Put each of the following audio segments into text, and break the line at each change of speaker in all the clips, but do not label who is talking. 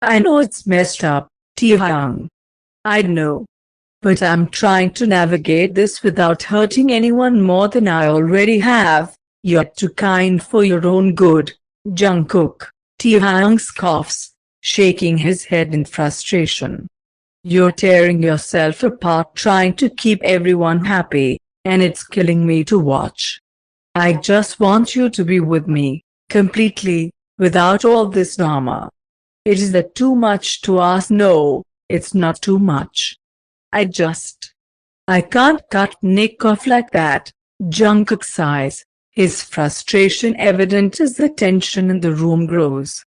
I know it's messed up, Taehyung. I know. But I'm trying to navigate this without hurting anyone more than I already have. You're too kind for your own good, Jungkook. Taehyung scoffs, shaking his head in frustration. You're tearing yourself apart trying to keep everyone happy, and it's killing me to watch. I just want you to be with me, completely, without all this drama. Is that too much to ask? No, it's not too much. I can't cut Nick off like that. Jungkook sighs, his frustration evident as the tension in the room grows.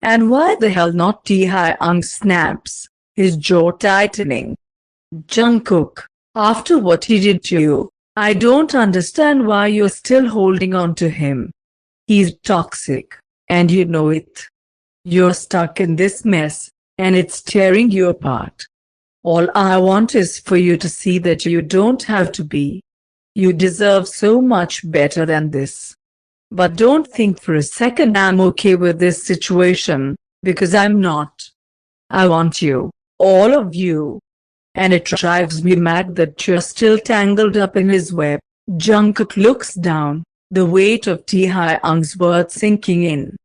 And why the hell not? Taehyung snaps, his jaw tightening. Jungkook, after what he did to you, I don't understand why you're still holding on to him. He's toxic, and you know it. You're stuck in this mess, and it's tearing you apart. All I want is for you to see that you don't have to be. You deserve so much better than this. But don't think for a second I'm okay with this situation, because I'm not. I want you, all of you. And it drives me mad that you're still tangled up in his web. Jungkook looks down, the weight of Taehyung's words sinking in.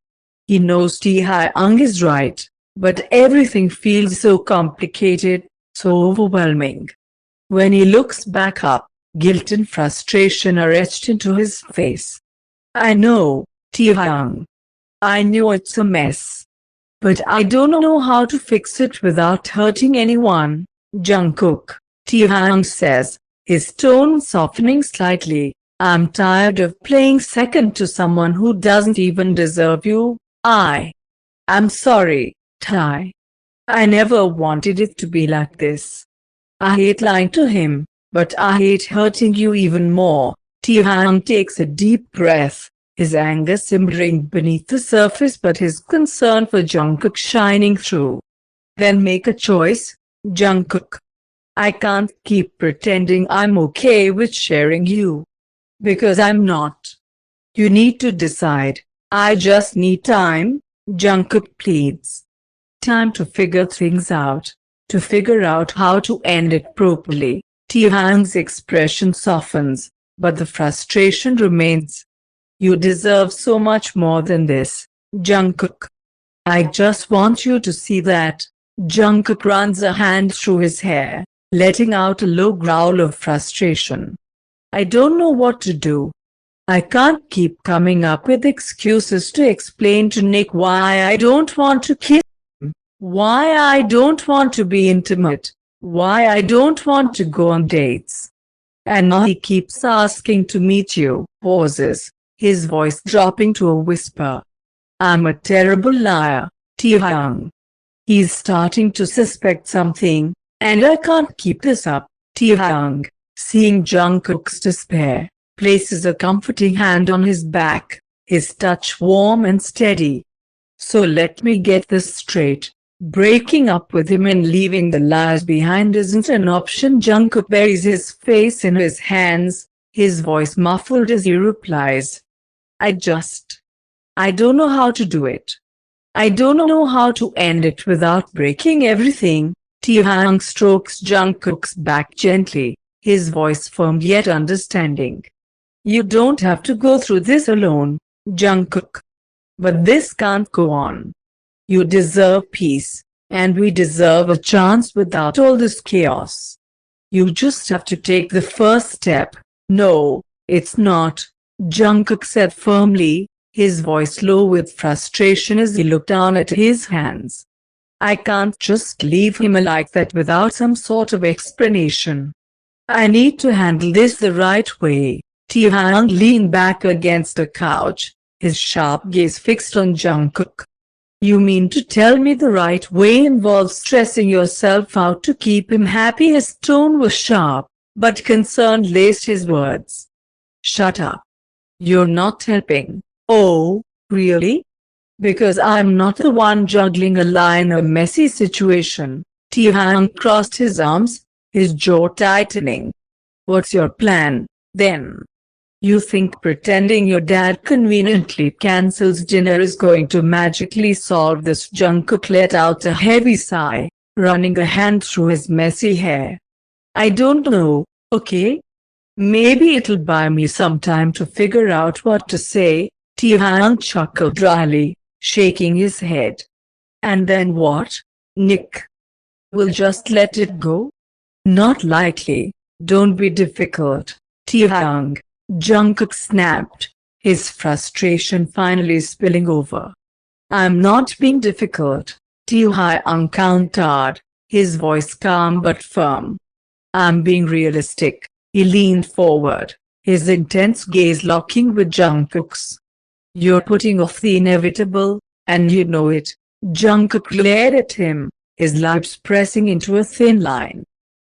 He knows Taehyung is right, but everything feels so complicated, so overwhelming. When he looks back up, guilt and frustration are etched into his face. I know, Taehyung. I know it's a mess. But I don't know how to fix it without hurting anyone. Jungkook, Taehyung says, his tone softening slightly. I'm tired of playing second to someone who doesn't even deserve you. I'm sorry, Tae. I never wanted it to be like this. I hate lying to him, but I hate hurting you even more. Taehyung takes a deep breath, his anger simmering beneath the surface but his concern for Jungkook shining through. Then make a choice, Jungkook. I can't keep pretending I'm okay with sharing you. Because I'm not. You need to decide. I just need time, Jungkook pleads. Time to figure things out. To figure out how to end it properly. Taehyung's expression softens, but the frustration remains. You deserve so much more than this, Jungkook. I just want you to see that. Jungkook runs a hand through his hair, letting out a low growl of frustration. I don't know what to do. I can't keep coming up with excuses to explain to Nick why I don't want to kiss him, why I don't want to be intimate, why I don't want to go on dates. And now he keeps asking to meet you. Pauses, his voice dropping to a whisper. I'm a terrible liar, Taehyung. He's starting to suspect something, and I can't keep this up. Taehyung, seeing Jungkook's despair, places a comforting hand on his back, his touch warm and steady. So let me get this straight. Breaking up with him and leaving the lies behind isn't an option. Jungkook buries his face in his hands, his voice muffled as he replies. I don't know how to do it. I don't know how to end it without breaking everything. Taehyung strokes Jungkook's back gently, his voice firm yet understanding. You don't have to go through this alone, Jungkook. But this can't go on. You deserve peace, and we deserve a chance without all this chaos. You just have to take the first step. No, it's not, Jungkook said firmly, his voice low with frustration as he looked down at his hands. I can't just leave him like that without some sort of explanation. I need to handle this the right way. Taehyung leaned back against the couch, his sharp gaze fixed on Jungkook. You mean to tell me the right way involves stressing yourself out to keep him happy? His tone was sharp, but concern laced his words. Shut up. You're not helping. Oh, really? Because I'm not the one juggling a lie in a messy situation. Taehyung crossed his arms, his jaw tightening. What's your plan, then? You think pretending your dad conveniently cancels dinner is going to magically solve this? Jungkook let out a heavy sigh, running a hand through his messy hair. I don't know, okay? Maybe it'll buy me some time to figure out what to say. Taehyung chuckled dryly, shaking his head. And then what, Nick? We'll just let it go? Not likely. Don't be difficult, Taehyung. Jungkook snapped, his frustration finally spilling over. I'm not being difficult, Taehyung countered, his voice calm but firm. I'm being realistic. He leaned forward, his intense gaze locking with Jungkook's. You're putting off the inevitable, and you know it. Jungkook glared at him, his lips pressing into a thin line.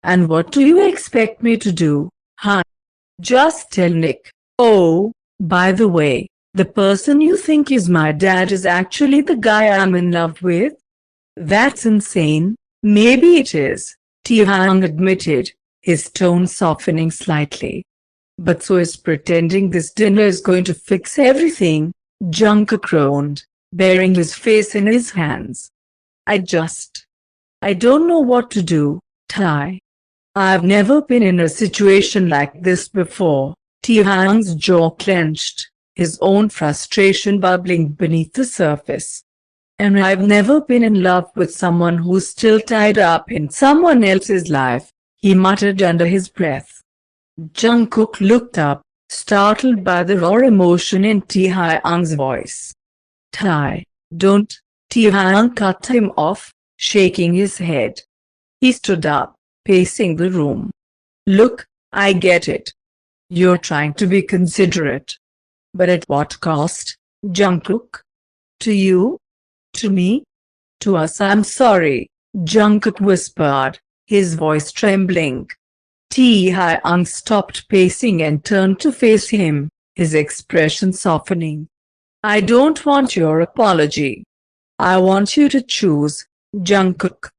And what do you expect me to do, huh? Just tell Nick. Oh, by the way, the person you think is my dad is actually the guy I'm in love with? That's insane. Maybe it is, Taehyung admitted, his tone softening slightly. But so is pretending this dinner is going to fix everything, Jungkook groaned, burying his face in his hands. I don't know what to do, Tae. I've never been in a situation like this before. Taehyung's jaw clenched, his own frustration bubbling beneath the surface. And I've never been in love with someone who's still tied up in someone else's life, he muttered under his breath. Jungkook looked up, startled by the raw emotion in Taehyung's voice. Tae, don't, Taehyung cut him off, shaking his head. He stood up, pacing the room. Look, I get it. You're trying to be considerate. But at what cost, Jungkook? To you? To me? To us? I'm sorry, Jungkook whispered, his voice trembling. Taehyung stopped pacing and turned to face him, his expression softening. I don't want your apology. I want you to choose, Jungkook.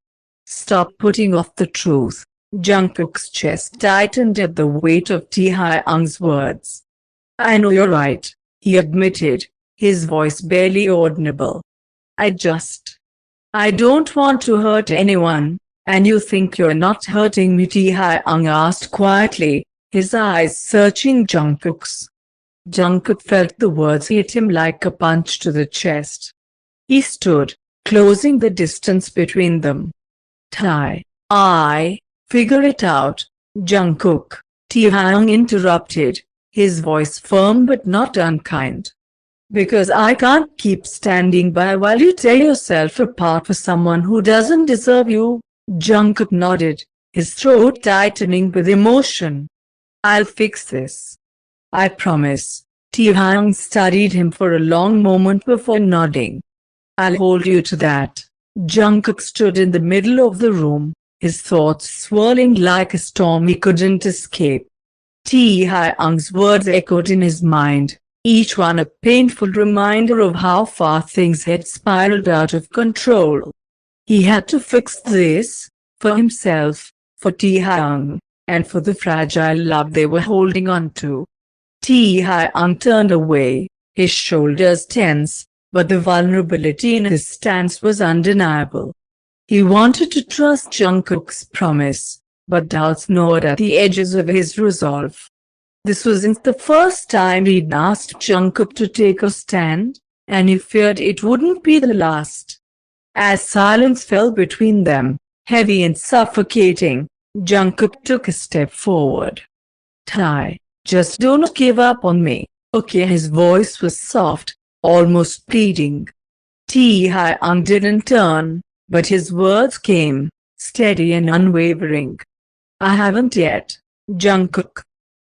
Stop putting off the truth. Jungkook's chest tightened at the weight of Taehyung's words. I know you're right, he admitted, his voice barely audible. I don't want to hurt anyone, and you think you're not hurting me, Taehyung asked quietly, his eyes searching Jungkook's. Jungkook felt the words hit him like a punch to the chest. He stood, closing the distance between them. Tae, figure it out, Jungkook, Taehyung interrupted, his voice firm but not unkind. Because I can't keep standing by while you tear yourself apart for someone who doesn't deserve you, Jungkook nodded, his throat tightening with emotion. I'll fix this. I promise. Taehyung studied him for a long moment before nodding. I'll hold you to that. Jungkook stood in the middle of the room, his thoughts swirling like a storm he couldn't escape. Taehyung's words echoed in his mind, each one a painful reminder of how far things had spiraled out of control. He had to fix this, for himself, for Taehyung, and for the fragile love they were holding on to. Taehyung turned away, his shoulders tense, but the vulnerability in his stance was undeniable. He wanted to trust Jungkook's promise, but doubts gnawed at the edges of his resolve. This wasn't the first time he'd asked Jungkook to take a stand, and he feared it wouldn't be the last. As silence fell between them, heavy and suffocating, Jungkook took a step forward. Tae, just don't give up on me, okay? His voice was soft, almost pleading. Taehyung didn't turn, but his words came, steady and unwavering. I haven't yet, Jungkook.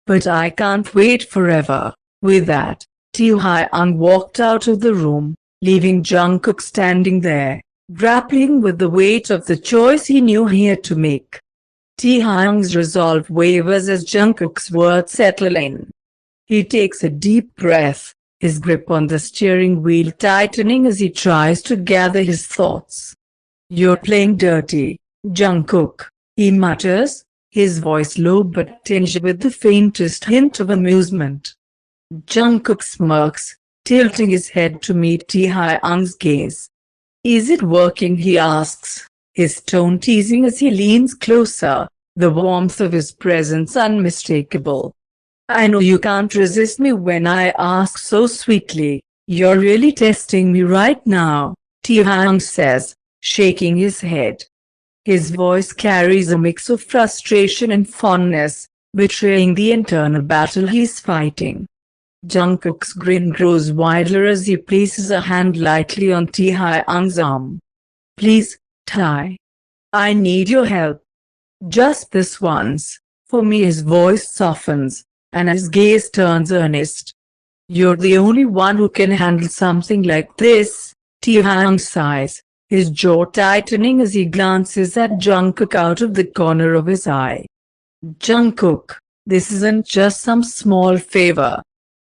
But I can't wait forever. With that, Taehyung walked out of the room, leaving Jungkook standing there, grappling with the weight of the choice he knew he had to make. Taehyung's resolve wavers as Jungkook's words settle in. He takes a deep breath, his grip on the steering wheel tightening as he tries to gather his thoughts. You're playing dirty, Jungkook, he mutters, his voice low but tinged with the faintest hint of amusement. Jungkook smirks, tilting his head to meet Taehyung's gaze. Is it working, he asks, his tone teasing as he leans closer, the warmth of his presence unmistakable. I know you can't resist me when I ask so sweetly. You're really testing me right now, Taehyung says, shaking his head. His voice carries a mix of frustration and fondness, betraying the internal battle he's fighting. Jungkook's grin grows wider as he places a hand lightly on Taehyung's arm. Please, Tae. I need your help. Just this once. For me, his voice softens, and his gaze turns earnest. You're the only one who can handle something like this, Taehyung sighs, his jaw tightening as he glances at Jungkook out of the corner of his eye. Jungkook, this isn't just some small favor.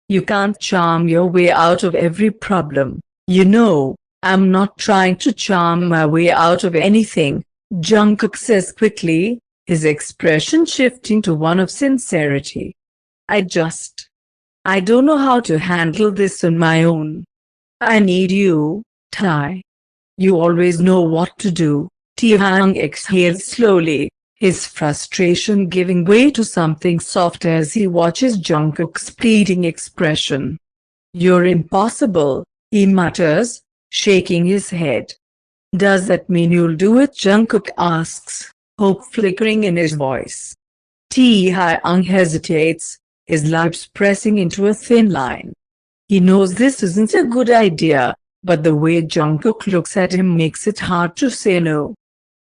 You can't charm your way out of every problem. You know, I'm not trying to charm my way out of anything, Jungkook says quickly, his expression shifting to one of sincerity. I don't know how to handle this on my own. I need you, Tae. You always know what to do. Taehyung exhales slowly, his frustration giving way to something soft as he watches Jungkook's pleading expression. You're impossible, he mutters, shaking his head. Does that mean you'll do it? Jungkook asks, hope flickering in his voice. Taehyung hesitates, his lips pressing into a thin line. He knows this isn't a good idea, but the way Jungkook looks at him makes it hard to say no.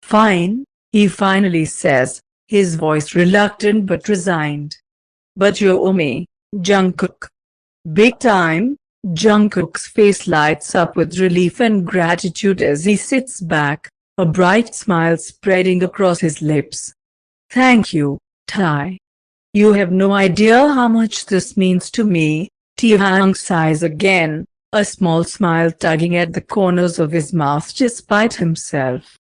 Fine, he finally says, his voice reluctant but resigned. But you owe me, Jungkook. Big time. Jungkook's face lights up with relief and gratitude as he sits back, a bright smile spreading across his lips. Thank you, Tae. You have no idea how much this means to me. Taehyung sighs again, a small smile tugging at the corners of his mouth despite himself.